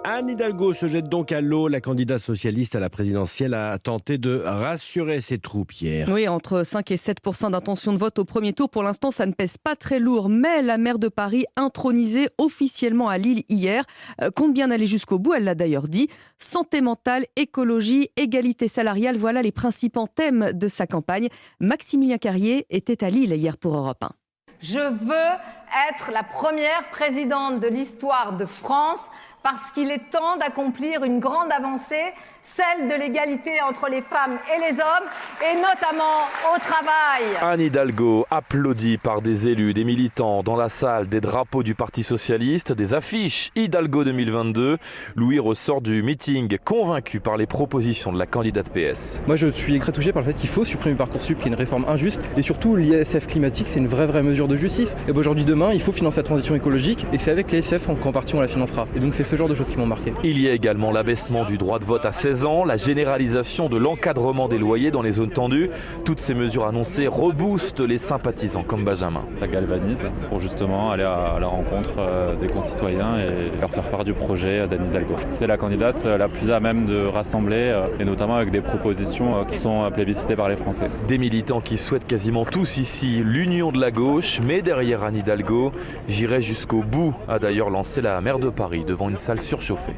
Anne Hidalgo se jette donc à l'eau. La candidate socialiste à la présidentielle a tenté de rassurer ses troupes hier. Oui, entre 5 et 7% d'intention de vote au premier tour. Pour l'instant, ça ne pèse pas très lourd. Mais la maire de Paris, intronisée officiellement à Lille hier, compte bien aller jusqu'au bout. Elle l'a d'ailleurs dit. Santé mentale, écologie, égalité salariale, voilà les principaux thèmes de sa campagne. Maximilien Carrier était à Lille hier pour Europe 1. Je veux être la première présidente de l'histoire de France parce qu'il est temps d'accomplir une grande avancée, celle de l'égalité entre les femmes et les hommes, et notamment au travail. Anne Hidalgo, applaudie par des élus, des militants, dans la salle, des drapeaux du Parti Socialiste, des affiches Hidalgo 2022. Louis ressort du meeting convaincu par les propositions de la candidate PS. Moi je suis très touché par le fait qu'il faut supprimer Parcoursup, qui est une réforme injuste, et surtout l'ISF climatique, c'est une vraie mesure de justice. Et aujourd'hui demain, il faut financer la transition écologique, et c'est avec l'ISF qu'en partie on la financera. Et donc c'est ce genre de choses qui m'ont marqué. Il y a également l'abaissement du droit de vote à 16 ans, la généralisation de l'encadrement des loyers dans les zones tendues. Toutes ces mesures annoncées reboostent les sympathisants comme Benjamin. Ça galvanise pour justement aller à la rencontre des concitoyens et leur faire part du projet d'Anne Hidalgo. C'est la candidate la plus à même de rassembler, et notamment avec des propositions qui sont plébiscitées par les Français. Des militants qui souhaitent quasiment tous ici l'union de la gauche, mais derrière Anne Hidalgo, j'irai jusqu'au bout, a d'ailleurs lancé la maire de Paris devant une salle surchauffée.